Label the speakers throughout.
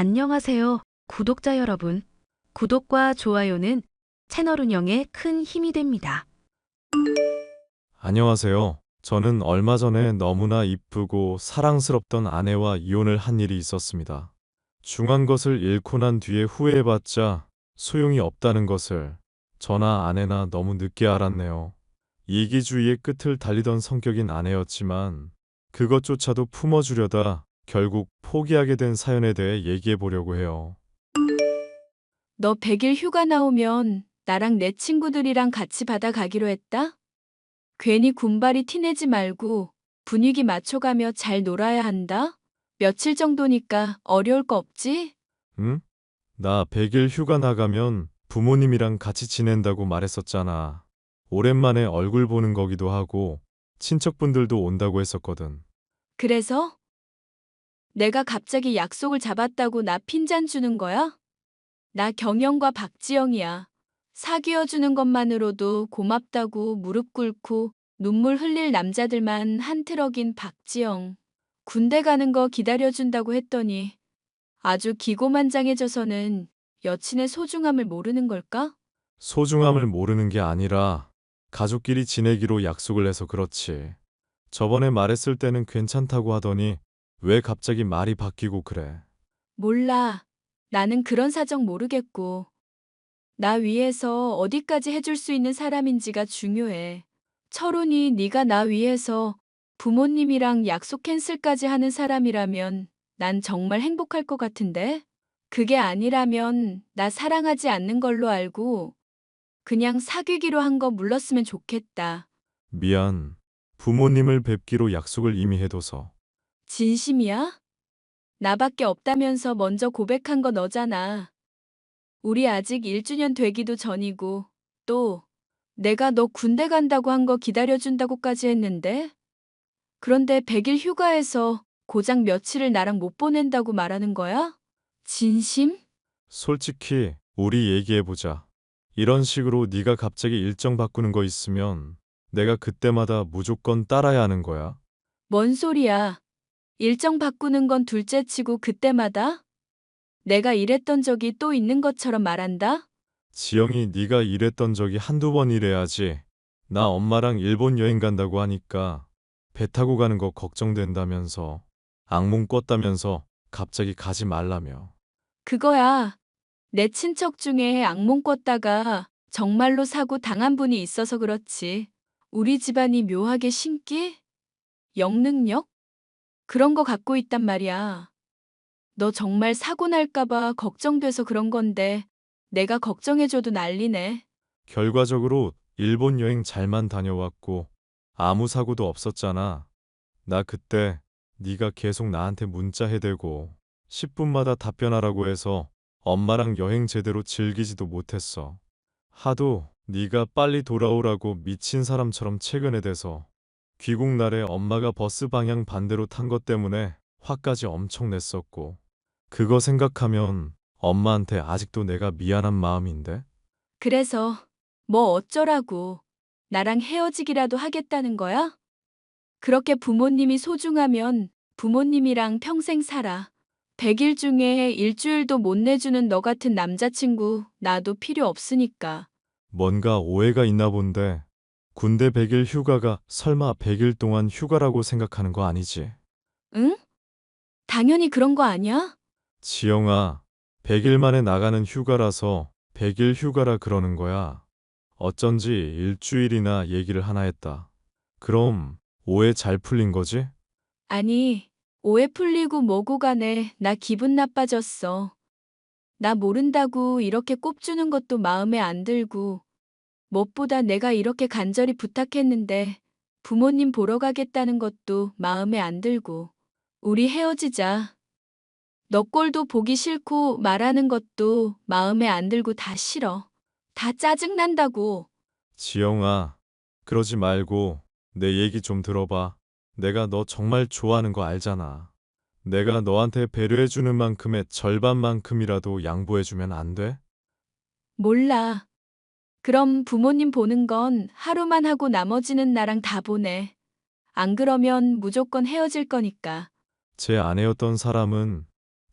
Speaker 1: 안녕하세요, 구독자 여러분. 구독과 좋아요는 채널 운영에 큰 힘이 됩니다.
Speaker 2: 안녕하세요. 저는 얼마 전에 너무나 이쁘고 사랑스럽던 아내와 이혼을 한 일이 있었습니다. 중요한 것을 잃고 난 뒤에 후회해봤자 소용이 없다는 것을 저나 아내나 너무 늦게 알았네요. 이기주의의 끝을 달리던 성격인 아내였지만 그것조차도 품어주려다 결국 포기하게 된 사연에 대해 얘기해 보려고 해요.
Speaker 3: 너 100일 휴가 나오면 나랑 내 친구들이랑 같이 바다 가기로 했다? 괜히 군발이 티내지 말고 분위기 맞춰가며 잘 놀아야 한다? 며칠 정도니까 어려울 거 없지?
Speaker 2: 응? 나 100일 휴가 나가면 부모님이랑 같이 지낸다고 말했었잖아. 오랜만에 얼굴 보는 거기도 하고 친척분들도 온다고 했었거든.
Speaker 3: 그래서 내가 갑자기 약속을 잡았다고 나 핀잔 주는 거야? 나 경영과 박지영이야. 사귀어 주는 것만으로도 고맙다고 무릎 꿇고 눈물 흘릴 남자들만 한 트럭인 박지영. 군대 가는 거 기다려준다고 했더니 아주 기고만장해져서는 여친의 소중함을 모르는 걸까?
Speaker 2: 소중함을 모르는 게 아니라 가족끼리 지내기로 약속을 해서 그렇지. 저번에 말했을 때는 괜찮다고 하더니 왜 갑자기 말이 바뀌고 그래.
Speaker 3: 몰라. 나는 그런 사정 모르겠고. 나 위해서 어디까지 해줄 수 있는 사람인지가 중요해. 철훈이 네가 나 위해서 부모님이랑 약속 캔슬까지 하는 사람이라면 난 정말 행복할 것 같은데? 그게 아니라면 나 사랑하지 않는 걸로 알고 그냥 사귀기로 한 거 물렀으면 좋겠다.
Speaker 2: 미안. 부모님을 뵙기로 약속을 이미 해둬서.
Speaker 3: 진심이야? 나밖에 없다면서 먼저 고백한 거 너잖아. 우리 아직 1주년 되기도 전이고 또 내가 너 군대 간다고 한 거 기다려준다고까지 했는데? 그런데 100일 휴가에서 고작 며칠을 나랑 못 보낸다고 말하는 거야? 진심?
Speaker 2: 솔직히 우리 얘기해보자. 이런 식으로 네가 갑자기 일정 바꾸는 거 있으면 내가 그때마다 무조건 따라야 하는 거야.
Speaker 3: 뭔 소리야? 일정 바꾸는 건 둘째치고 그때마다? 내가 이랬던 적이 또 있는 것처럼 말한다?
Speaker 2: 지영이 네가 이랬던 적이 한두 번이래야지. 나 엄마랑 일본 여행 간다고 하니까 배 타고 가는 거 걱정된다면서 악몽 꿨다면서 갑자기 가지 말라며.
Speaker 3: 그거야. 내 친척 중에 악몽 꿨다가 정말로 사고 당한 분이 있어서 그렇지. 우리 집안이 묘하게 신기? 영능력? 그런 거 갖고 있단 말이야. 너 정말 사고 날까봐 걱정돼서 그런 건데 내가 걱정해줘도 난리네.
Speaker 2: 결과적으로 일본 여행 잘만 다녀왔고 아무 사고도 없었잖아. 나 그때 네가 계속 나한테 문자 해대고 10분마다 답변하라고 해서 엄마랑 여행 제대로 즐기지도 못했어. 하도 네가 빨리 돌아오라고 미친 사람처럼 최근에 돼서 귀국 날에 엄마가 버스 방향 반대로 탄 것 때문에 화까지 엄청 냈었고 그거 생각하면 엄마한테 아직도 내가 미안한 마음인데?
Speaker 3: 그래서 뭐 어쩌라고. 나랑 헤어지기라도 하겠다는 거야? 그렇게 부모님이 소중하면 부모님이랑 평생 살아. 100일 중에 일주일도 못 내주는 너 같은 남자친구 나도 필요 없으니까.
Speaker 2: 뭔가 오해가 있나 본데 군대 100일 휴가가 설마 100일 동안 휴가라고 생각하는 거 아니지?
Speaker 3: 응? 당연히 그런 거 아니야?
Speaker 2: 지영아, 100일 만에 나가는 휴가라서 100일 휴가라 그러는 거야. 어쩐지 일주일이나 얘기를 하나 했다. 그럼 오해 잘 풀린 거지?
Speaker 3: 아니, 오해 풀리고 뭐고 간에 나 기분 나빠졌어. 나 모른다고 이렇게 꼽주는 것도 마음에 안 들고, 무엇보다 내가 이렇게 간절히 부탁했는데 부모님 보러 가겠다는 것도 마음에 안 들고, 우리 헤어지자. 너 꼴도 보기 싫고 말하는 것도 마음에 안 들고 다 싫어. 다 짜증난다고.
Speaker 2: 지영아, 그러지 말고 내 얘기 좀 들어봐. 내가 너 정말 좋아하는 거 알잖아. 내가 너한테 배려해주는 만큼의 절반만큼이라도 양보해주면 안 돼?
Speaker 3: 몰라. 그럼 부모님 보는 건 하루만 하고 나머지는 나랑 다 보내. 안 그러면 무조건 헤어질 거니까.
Speaker 2: 제 아내였던 사람은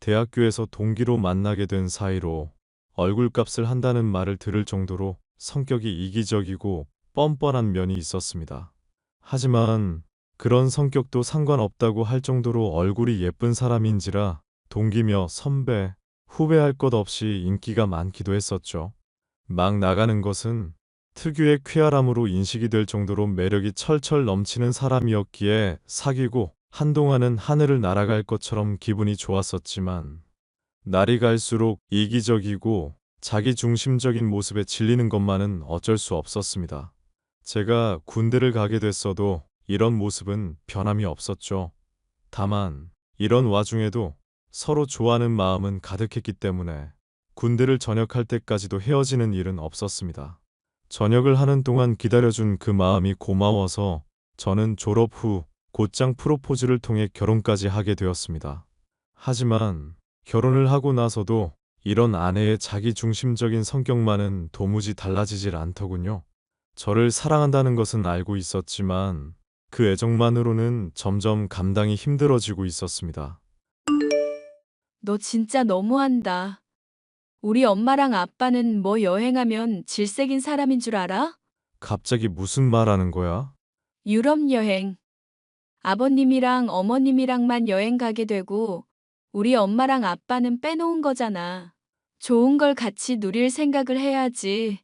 Speaker 2: 대학교에서 동기로 만나게 된 사이로 얼굴값을 한다는 말을 들을 정도로 성격이 이기적이고 뻔뻔한 면이 있었습니다. 하지만 그런 성격도 상관없다고 할 정도로 얼굴이 예쁜 사람인지라 동기며 선배, 후배할 것 없이 인기가 많기도 했었죠. 막 나가는 것은 특유의 쾌활함으로 인식이 될 정도로 매력이 철철 넘치는 사람이었기에 사귀고 한동안은 하늘을 날아갈 것처럼 기분이 좋았었지만 날이 갈수록 이기적이고 자기중심적인 모습에 질리는 것만은 어쩔 수 없었습니다. 제가 군대를 가게 됐어도 이런 모습은 변함이 없었죠. 다만 이런 와중에도 서로 좋아하는 마음은 가득했기 때문에 군대를 전역할 때까지도 헤어지는 일은 없었습니다. 전역을 하는 동안 기다려준 그 마음이 고마워서 저는 졸업 후 곧장 프로포즈를 통해 결혼까지 하게 되었습니다. 하지만 결혼을 하고 나서도 이런 아내의 자기중심적인 성격만은 도무지 달라지질 않더군요. 저를 사랑한다는 것은 알고 있었지만 그 애정만으로는 점점 감당이 힘들어지고 있었습니다.
Speaker 3: 너 진짜 너무한다. 우리 엄마랑 아빠는 뭐 여행하면 질색인 사람인 줄 알아?
Speaker 2: 갑자기 무슨 말 하는 거야?
Speaker 3: 유럽 여행. 아버님이랑 어머님이랑만 여행 가게 되고 우리 엄마랑 아빠는 빼놓은 거잖아. 좋은 걸 같이 누릴 생각을 해야지.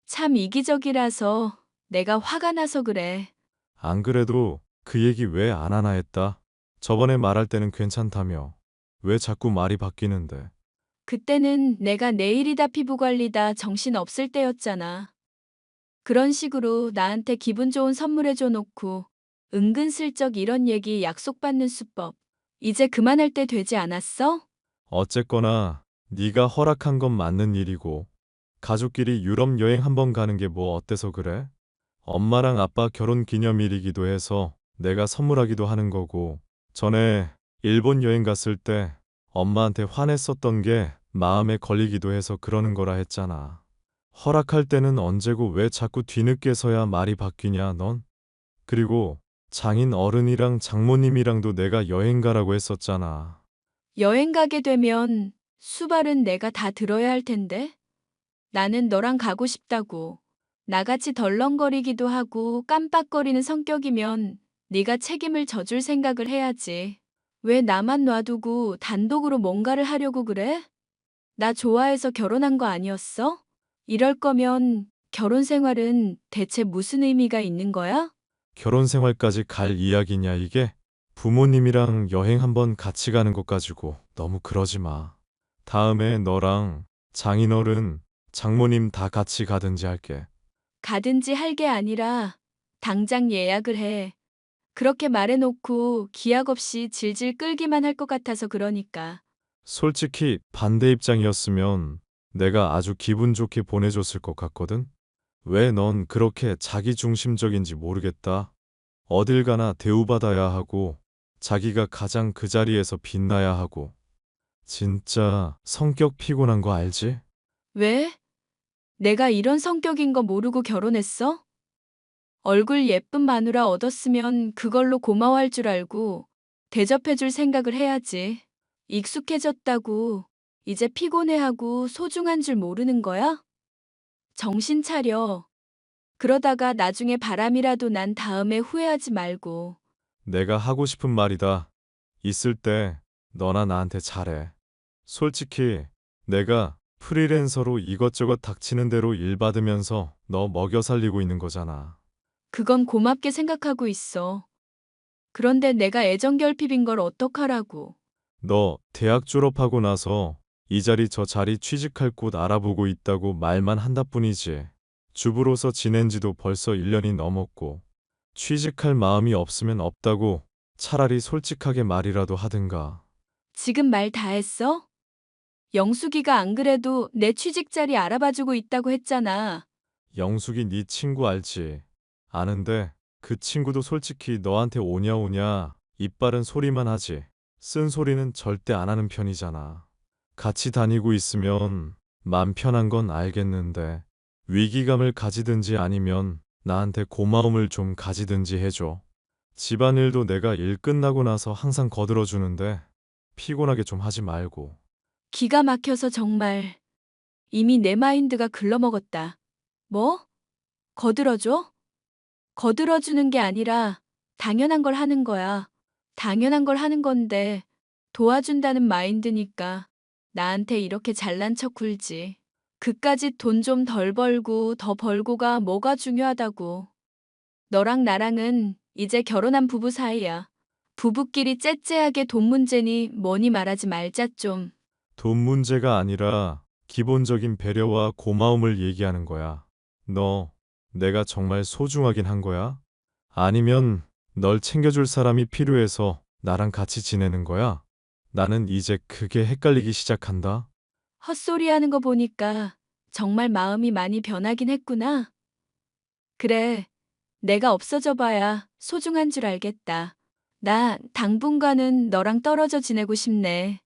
Speaker 3: 참 이기적이라서 내가 화가 나서 그래.
Speaker 2: 안 그래도 그 얘기 왜 안 하나 했다. 저번에 말할 때는 괜찮다며. 왜 자꾸 말이 바뀌는데.
Speaker 3: 그때는 내가 내일이다 피부관리다 정신 없을 때였잖아. 그런 식으로 나한테 기분 좋은 선물해줘 놓고 은근슬쩍 이런 얘기 약속받는 수법. 이제 그만할 때 되지 않았어?
Speaker 2: 어쨌거나 네가 허락한 건 맞는 일이고 가족끼리 유럽 여행 한번 가는 게 뭐 어때서 그래? 엄마랑 아빠 결혼 기념일이기도 해서 내가 선물하기도 하는 거고 전에 일본 여행 갔을 때 엄마한테 화냈었던 게 마음에 걸리기도 해서 그러는 거라 했잖아. 허락할 때는 언제고 왜 자꾸 뒤늦게서야 말이 바뀌냐 넌? 그리고 장인 어른이랑 장모님이랑도 내가 여행 가라고 했었잖아.
Speaker 3: 여행 가게 되면 수발은 내가 다 들어야 할 텐데. 나는 너랑 가고 싶다고. 나같이 덜렁거리기도 하고 깜빡거리는 성격이면 네가 책임을 져줄 생각을 해야지. 왜 나만 놔두고 단독으로 뭔가를 하려고 그래? 나 좋아해서 결혼한 거 아니었어? 이럴 거면 결혼 생활은 대체 무슨 의미가 있는 거야?
Speaker 2: 결혼 생활까지 갈 이야기냐 이게? 부모님이랑 여행 한번 같이 가는 것 가지고 너무 그러지 마. 다음에 너랑 장인어른, 장모님 다 같이 가든지 할게.
Speaker 3: 가든지 할 게 아니라 당장 예약을 해. 그렇게 말해놓고 기약 없이 질질 끌기만 할 것 같아서 그러니까.
Speaker 2: 솔직히 반대 입장이었으면 내가 아주 기분 좋게 보내줬을 것 같거든? 왜 넌 그렇게 자기중심적인지 모르겠다. 어딜 가나 대우받아야 하고 자기가 가장 그 자리에서 빛나야 하고 진짜 성격 피곤한 거 알지?
Speaker 3: 왜? 내가 이런 성격인 거 모르고 결혼했어? 얼굴 예쁜 마누라 얻었으면 그걸로 고마워할 줄 알고 대접해줄 생각을 해야지. 익숙해졌다고 이제 피곤해하고 소중한 줄 모르는 거야? 정신 차려. 그러다가 나중에 바람이라도 난 다음에 후회하지 말고.
Speaker 2: 내가 하고 싶은 말이다. 있을 때 너나 나한테 잘해. 솔직히 내가 프리랜서로 이것저것 닥치는 대로 일 받으면서 너 먹여 살리고 있는 거잖아.
Speaker 3: 그건 고맙게 생각하고 있어. 그런데 내가 애정 결핍인 걸 어떡하라고.
Speaker 2: 너 대학 졸업하고 나서 이 자리 저 자리 취직할 곳 알아보고 있다고 말만 한다 뿐이지. 주부로서 지낸 지도 벌써 1년이 넘었고 취직할 마음이 없으면 없다고 차라리 솔직하게 말이라도 하든가.
Speaker 3: 지금 말 다 했어? 영숙이가 안 그래도 내 취직 자리 알아봐주고 있다고 했잖아.
Speaker 2: 영숙이 네 친구 알지? 아는데 그 친구도 솔직히 너한테 오냐 오냐 이빨은 소리만 하지. 쓴 소리는 절대 안 하는 편이잖아. 같이 다니고 있으면 맘 편한 건 알겠는데 위기감을 가지든지 아니면 나한테 고마움을 좀 가지든지 해줘. 집안일도 내가 일 끝나고 나서 항상 거들어 주는데 피곤하게 좀 하지 말고.
Speaker 3: 기가 막혀서 정말 이미 내 마인드가 글러먹었다. 뭐? 거들어줘? 거들어주는 게 아니라 당연한 걸 하는 거야. 당연한 걸 하는 건데 도와준다는 마인드니까 나한테 이렇게 잘난 척 굴지. 그까짓 돈 좀 덜 벌고 더 벌고가 뭐가 중요하다고. 너랑 나랑은 이제 결혼한 부부 사이야. 부부끼리 째째하게 돈 문제니 뭐니 말하지 말자 좀.
Speaker 2: 돈 문제가 아니라 기본적인 배려와 고마움을 얘기하는 거야. 너, 내가 정말 소중하긴 한 거야? 아니면 널 챙겨줄 사람이 필요해서 나랑 같이 지내는 거야? 나는 이제 그게 헷갈리기 시작한다.
Speaker 3: 헛소리 하는 거 보니까 정말 마음이 많이 변하긴 했구나. 그래, 내가 없어져 봐야 소중한 줄 알겠다. 나 당분간은 너랑 떨어져 지내고 싶네.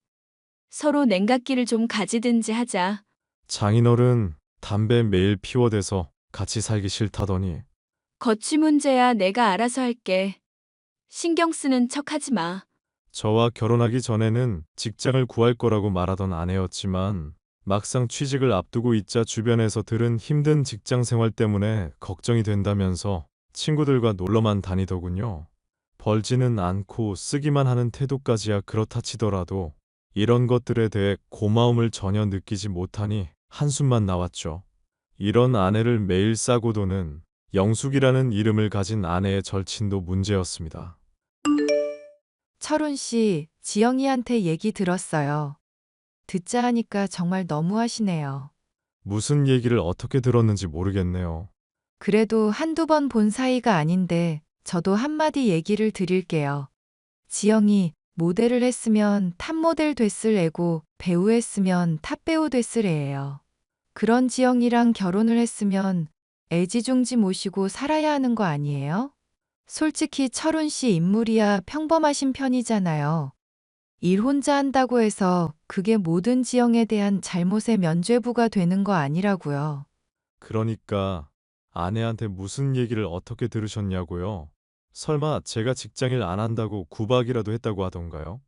Speaker 3: 서로 냉각기를 좀 가지든지 하자.
Speaker 2: 장인어른 담배 매일 피워대서 같이 살기 싫다더니
Speaker 3: 거취 문제야 내가 알아서 할게. 신경 쓰는 척 하지 마.
Speaker 2: 저와 결혼하기 전에는 직장을 구할 거라고 말하던 아내였지만 막상 취직을 앞두고 있자 주변에서 들은 힘든 직장 생활 때문에 걱정이 된다면서 친구들과 놀러만 다니더군요. 벌지는 않고 쓰기만 하는 태도까지야 그렇다 치더라도 이런 것들에 대해 고마움을 전혀 느끼지 못하니 한숨만 나왔죠. 이런 아내를 매일 싸고 도는 영숙이라는 이름을 가진 아내의 절친도 문제였습니다.
Speaker 4: 철훈 씨, 지영이한테 얘기 들었어요. 듣자 하니까 정말 너무하시네요.
Speaker 2: 무슨 얘기를 어떻게 들었는지 모르겠네요.
Speaker 4: 그래도 한두 번 본 사이가 아닌데 저도 한마디 얘기를 드릴게요. 지영이 모델을 했으면 탑모델 됐을 애고 배우 했으면 탑배우 됐을 애예요. 그런 지영이랑 결혼을 했으면 애지중지 모시고 살아야 하는 거 아니에요? 솔직히 철훈 씨 인물이야 평범하신 편이잖아요. 일 혼자 한다고 해서 그게 모든 지영에 대한 잘못의 면죄부가 되는 거 아니라고요.
Speaker 2: 그러니까 아내한테 무슨 얘기를 어떻게 들으셨냐고요? 설마 제가 직장일 안 한다고 구박이라도 했다고 하던가요?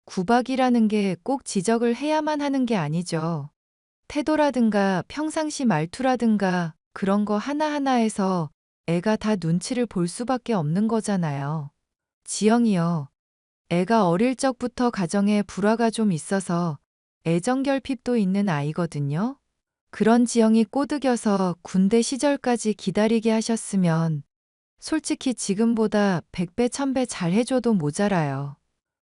Speaker 4: 구박이라는 게 꼭 지적을 해야만 하는 게 아니죠. 태도라든가 평상시 말투라든가 그런 거 하나하나에서 애가 다 눈치를 볼 수밖에 없는 거잖아요. 지영이요. 애가 어릴 적부터 가정에 불화가 좀 있어서 애정결핍도 있는 아이거든요. 그런 지영이 꼬드겨서 군대 시절까지 기다리게 하셨으면 솔직히 지금보다 100배, 1000배 잘해줘도 모자라요.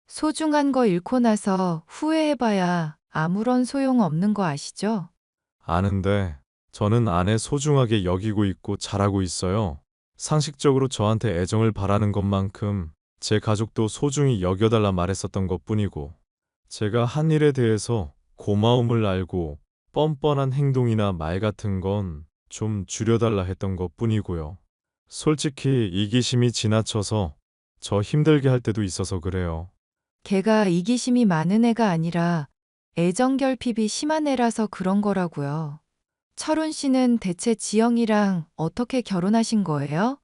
Speaker 4: 소중한 거 잃고 나서 후회해봐야 아무런 소용 없는 거 아시죠?
Speaker 2: 아는데 저는 아내 소중하게 여기고 있고 잘하고 있어요. 상식적으로 저한테 애정을 바라는 것만큼 제 가족도 소중히 여겨달라 말했었던 것뿐이고 제가 한 일에 대해서 고마움을 알고 뻔뻔한 행동이나 말 같은 건 좀 줄여달라 했던 것뿐이고요. 솔직히 이기심이 지나쳐서 저 힘들게 할 때도 있어서 그래요.
Speaker 4: 걔가 이기심이 많은 애가 아니라 애정결핍이 심한 애라서 그런 거라고요. 철훈 씨는 대체 지영이랑 어떻게 결혼하신 거예요?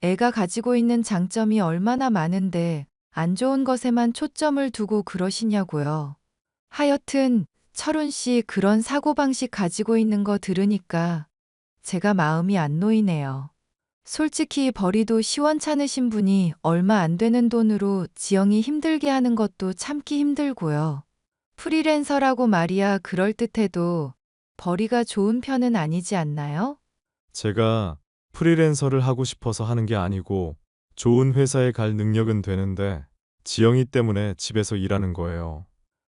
Speaker 4: 애가 가지고 있는 장점이 얼마나 많은데 안 좋은 것에만 초점을 두고 그러시냐고요. 하여튼 철훈 씨 그런 사고방식 가지고 있는 거 들으니까 제가 마음이 안 놓이네요. 솔직히 벌이도 시원찮으신 분이 얼마 안 되는 돈으로 지영이 힘들게 하는 것도 참기 힘들고요. 프리랜서라고 말이야 그럴듯해도 벌이가 좋은 편은 아니지 않나요?
Speaker 2: 제가 프리랜서를 하고 싶어서 하는 게 아니고 좋은 회사에 갈 능력은 되는데 지영이 때문에 집에서 일하는 거예요.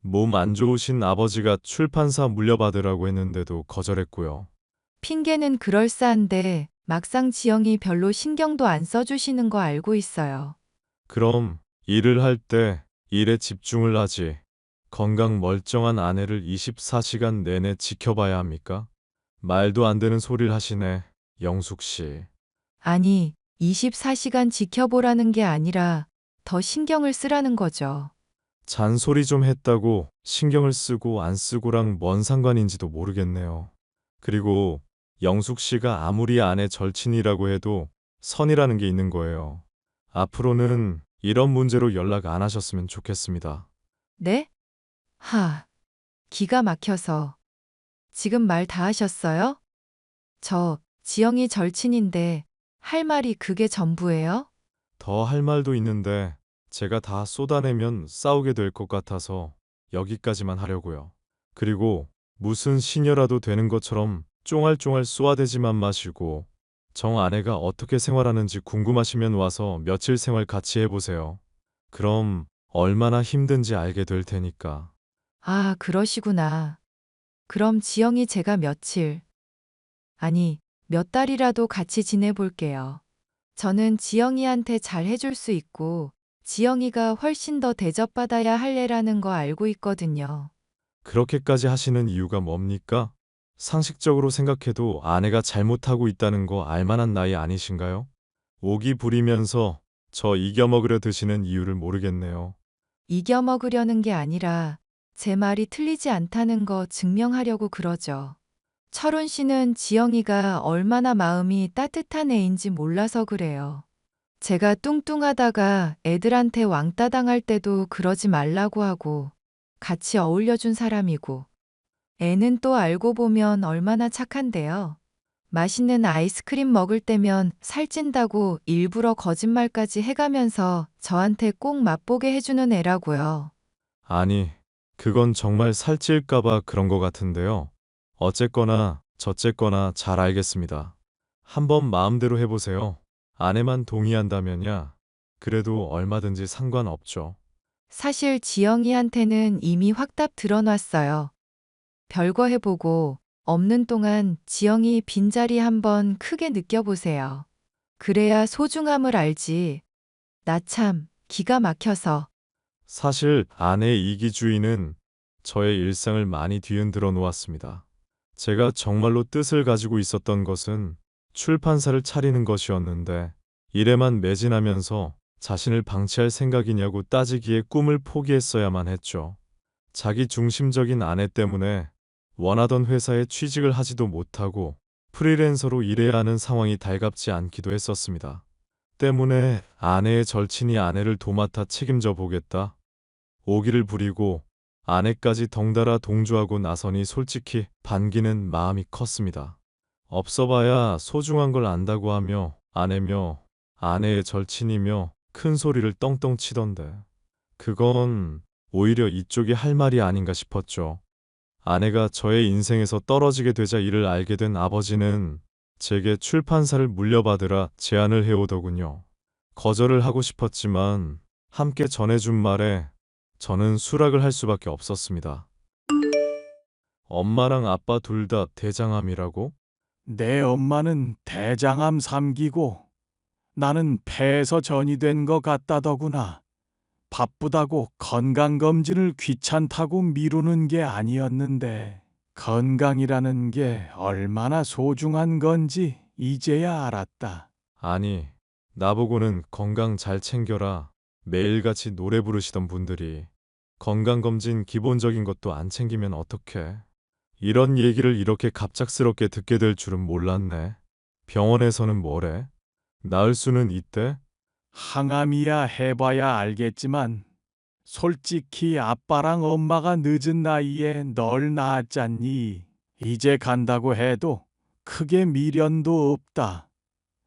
Speaker 2: 몸 안 좋으신 아버지가 출판사 물려받으라고 했는데도 거절했고요.
Speaker 4: 핑계는 그럴싸한데 막상 지영이 별로 신경도 안 써주시는 거 알고 있어요.
Speaker 2: 그럼 일을 할 때 일에 집중을 하지. 건강 멀쩡한 아내를 24시간 내내 지켜봐야 합니까? 말도 안 되는 소리를 하시네, 영숙 씨.
Speaker 4: 아니, 24시간 지켜보라는 게 아니라 더 신경을 쓰라는 거죠.
Speaker 2: 잔소리 좀 했다고 신경을 쓰고 안 쓰고랑 뭔 상관인지도 모르겠네요. 그리고 영숙 씨가 아무리 아내 절친이라고 해도 선이라는 게 있는 거예요. 앞으로는 이런 문제로 연락 안 하셨으면 좋겠습니다.
Speaker 4: 네? 기가 막혀서. 지금 말 다 하셨어요? 저, 지영이 절친인데, 할 말이 그게 전부예요?
Speaker 2: 더 할 말도 있는데 제가 다 쏟아내면 싸우게 될 것 같아서 여기까지만 하려고요. 그리고 무슨 시녀라도 되는 것처럼 쫑알쫑알 쏘아대지만 마시고 정 아내가 어떻게 생활하는지 궁금하시면 와서 며칠 생활 같이 해보세요. 그럼 얼마나 힘든지 알게 될 테니까.
Speaker 4: 아, 그러시구나. 그럼 지영이 제가 며칠, 아니, 몇 달이라도 같이 지내볼게요. 저는 지영이한테 잘 해줄 수 있고, 지영이가 훨씬 더 대접받아야 할 애라는 거 알고 있거든요.
Speaker 2: 그렇게까지 하시는 이유가 뭡니까? 상식적으로 생각해도 아내가 잘못하고 있다는 거 알만한 나이 아니신가요? 오기 부리면서 저 이겨먹으려 드시는 이유를 모르겠네요.
Speaker 4: 이겨먹으려는 게 아니라, 제 말이 틀리지 않다는 거 증명하려고 그러죠. 철훈 씨는 지영이가 얼마나 마음이 따뜻한 애인지 몰라서 그래요. 제가 뚱뚱하다가 애들한테 왕따 당할 때도 그러지 말라고 하고 같이 어울려준 사람이고 애는 또 알고 보면 얼마나 착한데요. 맛있는 아이스크림 먹을 때면 살찐다고 일부러 거짓말까지 해가면서 저한테 꼭 맛보게 해주는 애라고요.
Speaker 2: 아니, 그건 정말 살찔까봐 그런 것 같은데요. 어쨌거나 저쨌거나 잘 알겠습니다. 한번 마음대로 해보세요. 아내만 동의한다면야 그래도 얼마든지 상관없죠.
Speaker 4: 사실 지영이한테는 이미 확답 들어놨어요. 별거 해보고 없는 동안 지영이 빈자리 한번 크게 느껴보세요. 그래야 소중함을 알지. 나 참 기가 막혀서.
Speaker 2: 사실 아내의 이기주의는 저의 일상을 많이 뒤흔들어 놓았습니다. 제가 정말로 뜻을 가지고 있었던 것은 출판사를 차리는 것이었는데 일에만 매진하면서 자신을 방치할 생각이냐고 따지기에 꿈을 포기했어야만 했죠. 자기 중심적인 아내 때문에 원하던 회사에 취직을 하지도 못하고 프리랜서로 일해야 하는 상황이 달갑지 않기도 했었습니다. 때문에 아내의 절친이 아내를 도맡아 책임져 보겠다. 오기를 부리고 아내까지 덩달아 동조하고 나서니 솔직히 반기는 마음이 컸습니다. 없어봐야 소중한 걸 안다고 하며 아내며 아내의 절친이며 큰 소리를 떵떵 치던데 그건 오히려 이쪽이 할 말이 아닌가 싶었죠. 아내가 저의 인생에서 떨어지게 되자 이를 알게 된 아버지는 제게 출판사를 물려받으라 제안을 해오더군요. 거절을 하고 싶었지만 함께 전해준 말에 저는 수락을 할 수밖에 없었습니다. 엄마랑 아빠 둘 다 대장암이라고?
Speaker 5: 내 엄마는 대장암 3기고 나는 폐에서 전이 된 것 같다더구나. 바쁘다고 건강검진을 귀찮다고 미루는 게 아니었는데 건강이라는 게 얼마나 소중한 건지 이제야 알았다.
Speaker 2: 아니, 나보고는 건강 잘 챙겨라 매일같이 노래 부르시던 분들이 건강검진 기본적인 것도 안 챙기면 어떡해. 이런 얘기를 이렇게 갑작스럽게 듣게 될 줄은 몰랐네. 병원에서는 뭐래? 나을 수는 있대?
Speaker 5: 항암이야 해봐야 알겠지만 솔직히 아빠랑 엄마가 늦은 나이에 널 낳았잖니. 이제 간다고 해도 크게 미련도 없다.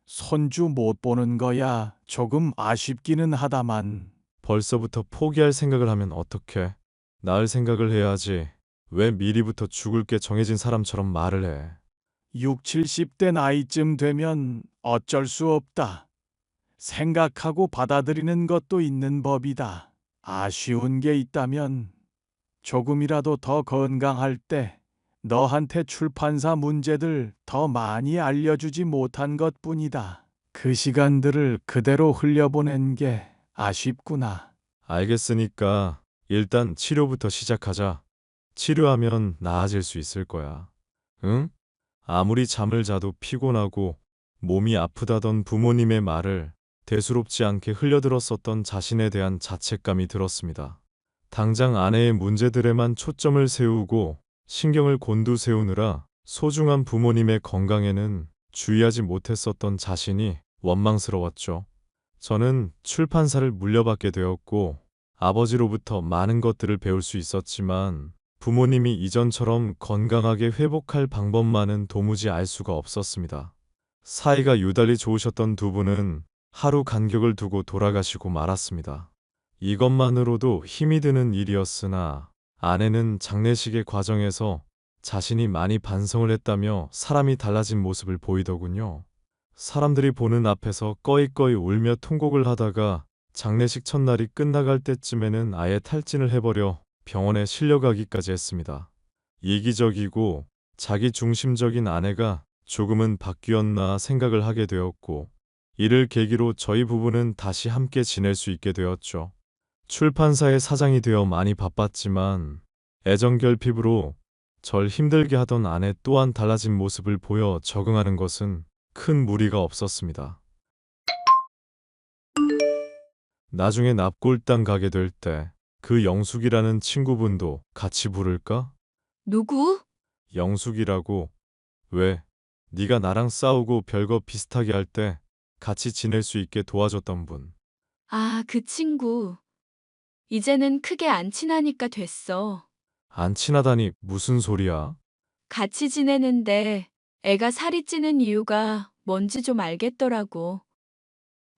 Speaker 5: 손주 못 보는 거야 조금 아쉽기는 하다만.
Speaker 2: 벌써부터 포기할 생각을 하면 어떡해. 나을 생각을 해야지. 왜 미리부터 죽을 게 정해진 사람처럼 말을 해.
Speaker 5: 6, 70대 나이쯤 되면 어쩔 수 없다. 생각하고 받아들이는 것도 있는 법이다. 아쉬운 게 있다면 조금이라도 더 건강할 때 너한테 출판사 문제들 더 많이 알려주지 못한 것뿐이다. 그 시간들을 그대로 흘려보낸 게 아쉽구나.
Speaker 2: 알겠으니까 일단 치료부터 시작하자. 치료하면 나아질 수 있을 거야. 응? 아무리 잠을 자도 피곤하고 몸이 아프다던 부모님의 말을 대수롭지 않게 흘려들었었던 자신에 대한 자책감이 들었습니다. 당장 아내의 문제들에만 초점을 세우고 신경을 곤두세우느라 소중한 부모님의 건강에는 주의하지 못했었던 자신이 원망스러웠죠. 저는 출판사를 물려받게 되었고 아버지로부터 많은 것들을 배울 수 있었지만 부모님이 이전처럼 건강하게 회복할 방법만은 도무지 알 수가 없었습니다. 사이가 유달리 좋으셨던 두 분은 하루 간격을 두고 돌아가시고 말았습니다. 이것만으로도 힘이 드는 일이었으나 아내는 장례식의 과정에서 자신이 많이 반성을 했다며 사람이 달라진 모습을 보이더군요. 사람들이 보는 앞에서 꺼이꺼이 울며 통곡을 하다가 장례식 첫날이 끝나갈 때쯤에는 아예 탈진을 해버려 병원에 실려가기까지 했습니다. 이기적이고 자기 중심적인 아내가 조금은 바뀌었나 생각을 하게 되었고, 이를 계기로 저희 부부는 다시 함께 지낼 수 있게 되었죠. 출판사의 사장이 되어 많이 바빴지만 애정결핍으로 절 힘들게 하던 아내 또한 달라진 모습을 보여 적응하는 것은 큰 무리가 없었습니다. 나중에 납골당 가게 될 때 그 영숙이라는 친구분도 같이 부를까?
Speaker 3: 누구?
Speaker 2: 영숙이라고. 왜? 네가 나랑 싸우고 별거 비슷하게 할 때 같이 지낼 수 있게 도와줬던 분.
Speaker 3: 아, 그 친구. 이제는 크게 안 친하니까 됐어.
Speaker 2: 안 친하다니 무슨 소리야?
Speaker 3: 같이 지내는데 애가 살이 찌는 이유가 뭔지 좀 알겠더라고.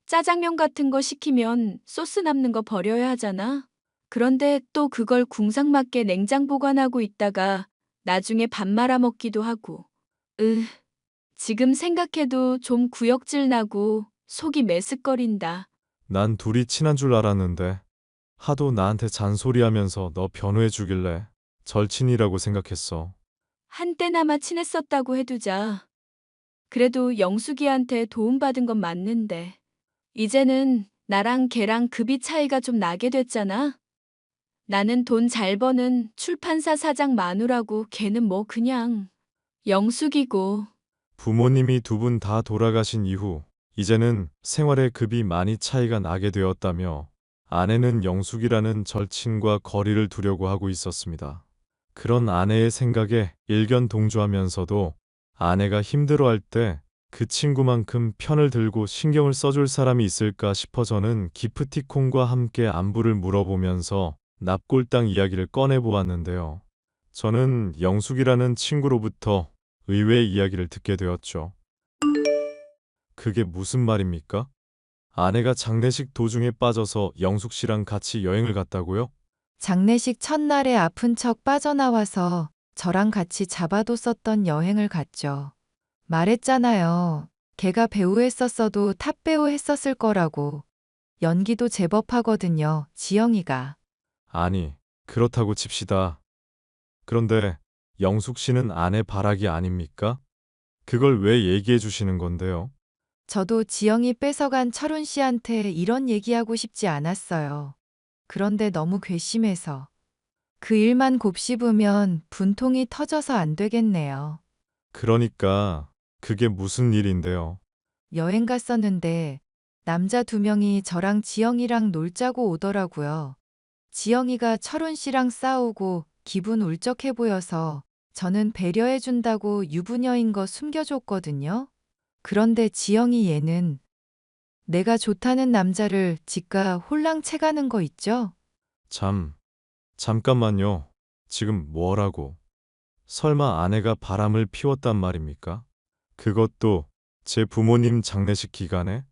Speaker 3: 짜장면 같은 거 시키면 소스 남는 거 버려야 하잖아. 그런데 또 그걸 궁상맞게 냉장 보관하고 있다가 나중에 밥 말아 먹기도 하고. 지금 생각해도 좀 구역질 나고 속이 메스꺼린다.
Speaker 2: 난 둘이 친한 줄 알았는데 하도 나한테 잔소리하면서 너 변호해 주길래 절친이라고 생각했어.
Speaker 3: 한때나마 친했었다고 해두자. 그래도 영숙이한테 도움받은 건 맞는데. 이제는 나랑 걔랑 급이 차이가 좀 나게 됐잖아. 나는 돈 잘 버는 출판사 사장 마누라고 걔는 뭐 그냥 영숙이고.
Speaker 2: 부모님이 두 분 다 돌아가신 이후 이제는 생활의 급이 많이 차이가 나게 되었다며 아내는 영숙이라는 절친과 거리를 두려고 하고 있었습니다. 그런 아내의 생각에 일견 동조하면서도 아내가 힘들어할 때 그 친구만큼 편을 들고 신경을 써줄 사람이 있을까 싶어 저는 기프티콘과 함께 안부를 물어보면서 납골당 이야기를 꺼내보았는데요. 저는 영숙이라는 친구로부터 의외의 이야기를 듣게 되었죠. 그게 무슨 말입니까? 아내가 장례식 도중에 빠져서 영숙 씨랑 같이 여행을 갔다고요?
Speaker 4: 장례식 첫날에 아픈 척 빠져나와서 저랑 같이 잡아뒀었던 여행을 갔죠. 말했잖아요. 걔가 배우 했었어도 탑배우 했었을 거라고. 연기도 제법 하거든요, 지영이가.
Speaker 2: 아니, 그렇다고 칩시다. 그런데 영숙 씨는 아내 바라기 아닙니까? 그걸 왜 얘기해 주시는 건데요?
Speaker 4: 저도 지영이 뺏어간 철훈 씨한테 이런 얘기하고 싶지 않았어요. 그런데 너무 괘씸해서. 그 일만 곱씹으면 분통이 터져서 안 되겠네요.
Speaker 2: 그러니까 그게 무슨 일인데요?
Speaker 4: 여행 갔었는데 남자 2명이 저랑 지영이랑 놀자고 오더라고요. 지영이가 철훈 씨랑 싸우고 기분 울적해 보여서 저는 배려해준다고 유부녀인 거 숨겨줬거든요. 그런데 지영이 얘는 내가 좋다는 남자를 집가 홀랑 채가는 거 있죠?
Speaker 2: 잠깐만요. 지금 뭐라고? 설마 아내가 바람을 피웠단 말입니까? 그것도 제 부모님 장례식 기간에?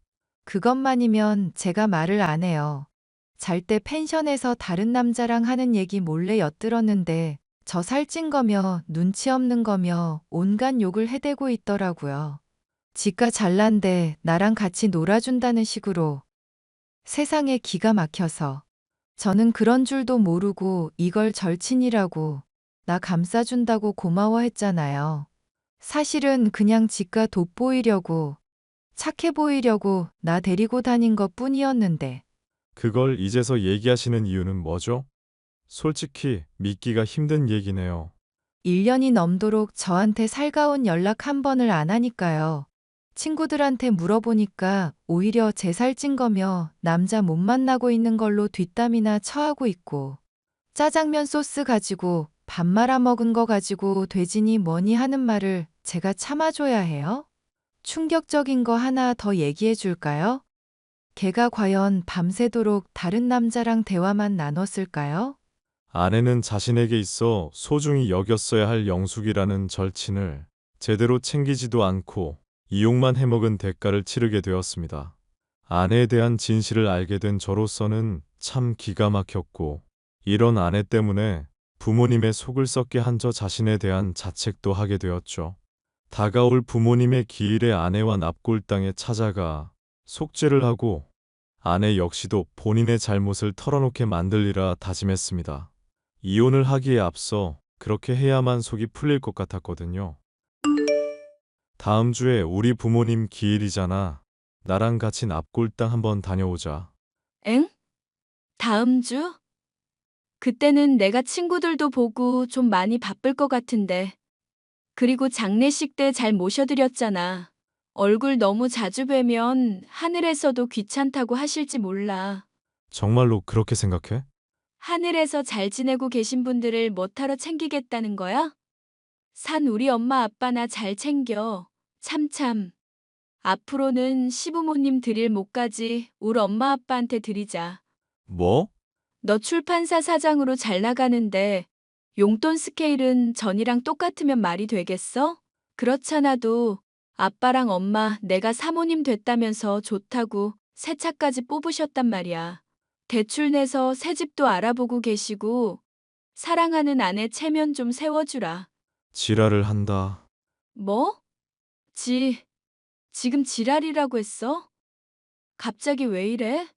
Speaker 4: 그것만이면 제가 말을 안 해요. 잘 때 펜션에서 다른 남자랑 하는 얘기 몰래 엿들었는데 저 살찐 거며 눈치 없는 거며 온갖 욕을 해대고 있더라고요. 지가 잘난데 나랑 같이 놀아준다는 식으로. 세상에 기가 막혀서. 저는 그런 줄도 모르고 이걸 절친이라고 나 감싸준다고 고마워했잖아요. 사실은 그냥 지가 돋보이려고 착해 보이려고 나 데리고 다닌 것 뿐이었는데.
Speaker 2: 그걸 이제서 얘기하시는 이유는 뭐죠? 솔직히 믿기가 힘든 얘기네요.
Speaker 4: 1년이 넘도록 저한테 살가운 연락 한 번을 안 하니까요. 친구들한테 물어보니까 오히려 제 살찐 거며 남자 못 만나고 있는 걸로 뒷담이나 처하고 있고, 짜장면 소스 가지고 밥 말아 먹은 거 가지고 돼지니 뭐니 하는 말을 제가 참아줘야 해요? 충격적인 거 하나 더 얘기해 줄까요? 걔가 과연 밤새도록 다른 남자랑 대화만 나눴을까요?
Speaker 2: 아내는 자신에게 있어 소중히 여겼어야 할 영숙이라는 절친을 제대로 챙기지도 않고 이용만 해먹은 대가를 치르게 되었습니다. 아내에 대한 진실을 알게 된 저로서는 참 기가 막혔고, 이런 아내 때문에 부모님의 속을 썩게 한 저 자신에 대한 자책도 하게 되었죠. 다가올 부모님의 기일에 아내와 납골당에 찾아가 속죄를 하고 아내 역시도 본인의 잘못을 털어놓게 만들리라 다짐했습니다. 이혼을 하기에 앞서 그렇게 해야만 속이 풀릴 것 같았거든요. 다음 주에 우리 부모님 기일이잖아. 나랑 같이 납골당 한번 다녀오자.
Speaker 3: 엥? 다음 주? 그때는 내가 친구들도 보고 좀 많이 바쁠 것 같은데. 그리고 장례식 때 잘 모셔드렸잖아. 얼굴 너무 자주 뵈면 하늘에서도 귀찮다고 하실지 몰라.
Speaker 2: 정말로 그렇게 생각해?
Speaker 3: 하늘에서 잘 지내고 계신 분들을 뭐하러 챙기겠다는 거야? 산 우리 엄마 아빠나 잘 챙겨. 참참. 앞으로는 시부모님 드릴 못까지 우리 엄마 아빠한테 드리자.
Speaker 2: 뭐?
Speaker 3: 너 출판사 사장으로 잘 나가는데 용돈 스케일은 전이랑 똑같으면 말이 되겠어? 그렇잖아도 아빠랑 엄마 내가 사모님 됐다면서 좋다고 새 차까지 뽑으셨단 말이야. 대출 내서 새 집도 알아보고 계시고 사랑하는 아내 체면 좀 세워주라.
Speaker 2: 지랄을 한다.
Speaker 3: 뭐? 지금 지랄이라고 했어? 갑자기 왜 이래?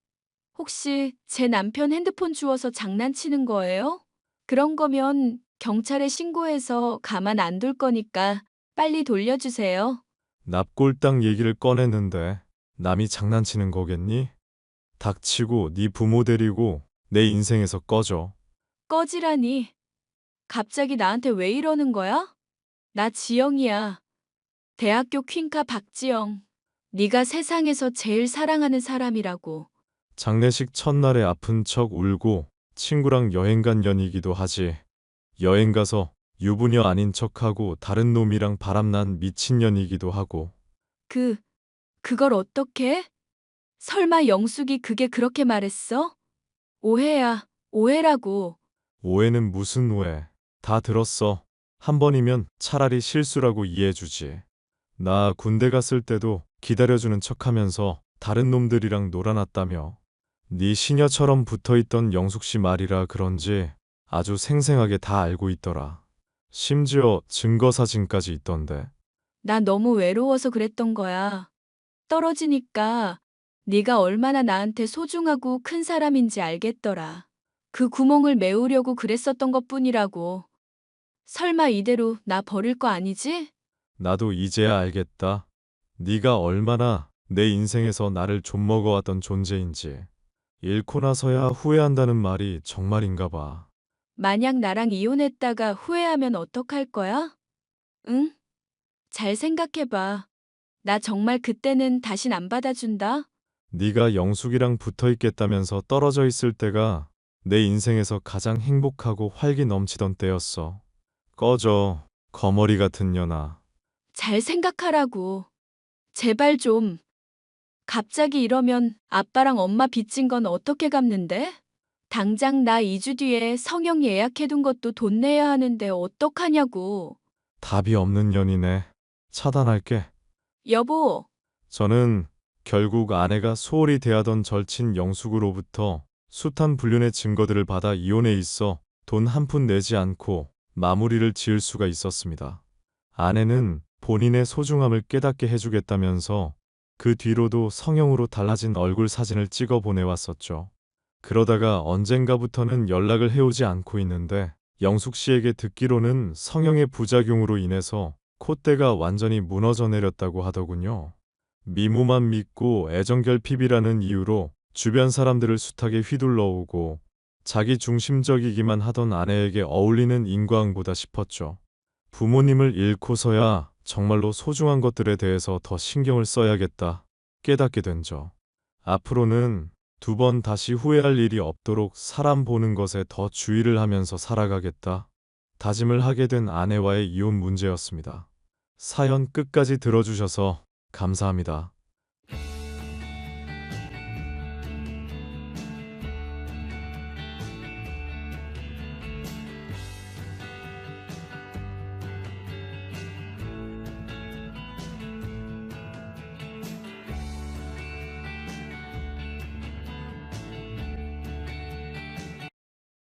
Speaker 3: 혹시 제 남편 핸드폰 주워서 장난치는 거예요? 그런 거면 경찰에 신고해서 가만 안 둘 거니까 빨리 돌려주세요.
Speaker 2: 납골당 얘기를 꺼냈는데 남이 장난치는 거겠니? 닥치고 네 부모 데리고 내 인생에서 꺼져.
Speaker 3: 꺼지라니. 갑자기 나한테 왜 이러는 거야? 나 지영이야. 대학교 퀸카 박지영. 네가 세상에서 제일 사랑하는 사람이라고.
Speaker 2: 장례식 첫날에 아픈 척 울고 친구랑 여행 간 년이기도 하지. 여행 가서 유부녀 아닌 척하고 다른 놈이랑 바람난 미친년이기도 하고.
Speaker 3: 그걸 어떻게? 설마 영숙이 그게 그렇게 말했어? 오해야, 오해라고.
Speaker 2: 오해는 무슨 오해. 다 들었어. 한 번이면 차라리 실수라고 이해해주지. 나 군대 갔을 때도 기다려주는 척하면서 다른 놈들이랑 놀아놨다며. 네 시녀처럼 붙어있던 영숙 씨 말이라 그런지 아주 생생하게 다 알고 있더라. 심지어 증거 사진까지 있던데.
Speaker 3: 나 너무 외로워서 그랬던 거야. 떨어지니까 네가 얼마나 나한테 소중하고 큰 사람인지 알겠더라. 그 구멍을 메우려고 그랬었던 것뿐이라고. 설마 이대로 나 버릴 거 아니지?
Speaker 2: 나도 이제야 알겠다. 네가 얼마나 내 인생에서 나를 좀먹어왔던 존재인지. 잃고 나서야 후회한다는 말이 정말인가 봐.
Speaker 3: 만약 나랑 이혼했다가 후회하면 어떡할 거야? 응? 잘 생각해봐. 나 정말 그때는 다신 안 받아준다.
Speaker 2: 네가 영숙이랑 붙어있겠다면서 떨어져 있을 때가 내 인생에서 가장 행복하고 활기 넘치던 때였어. 꺼져, 거머리 같은 년아.
Speaker 3: 잘 생각하라고. 제발 좀. 갑자기 이러면 아빠랑 엄마 빚진 건 어떻게 갚는데? 당장 나 2주 뒤에 성형 예약해둔 것도 돈 내야 하는데 어떡하냐고.
Speaker 2: 답이 없는 년이네. 차단할게.
Speaker 3: 여보,
Speaker 2: 저는 결국 아내가 소홀히 대하던 절친 영숙으로부터 숱한 불륜의 증거들을 받아 이혼에 있어 돈 한 푼 내지 않고 마무리를 지을 수가 있었습니다. 아내는 본인의 소중함을 깨닫게 해주겠다면서 그 뒤로도 성형으로 달라진 얼굴 사진을 찍어 보내왔었죠. 그러다가 언젠가부터는 연락을 해오지 않고 있는데 영숙 씨에게 듣기로는 성형의 부작용으로 인해서 콧대가 완전히 무너져 내렸다고 하더군요. 미모만 믿고 애정결핍이라는 이유로 주변 사람들을 숱하게 휘둘러오고 자기 중심적이기만 하던 아내에게 어울리는 인과응보다 싶었죠. 부모님을 잃고서야 정말로 소중한 것들에 대해서 더 신경을 써야겠다 깨닫게 된 저. 앞으로는 2번 다시 후회할 일이 없도록 사람 보는 것에 더 주의를 하면서 살아가겠다 다짐을 하게 된 아내와의 이혼 문제였습니다. 사연 끝까지 들어주셔서 감사합니다.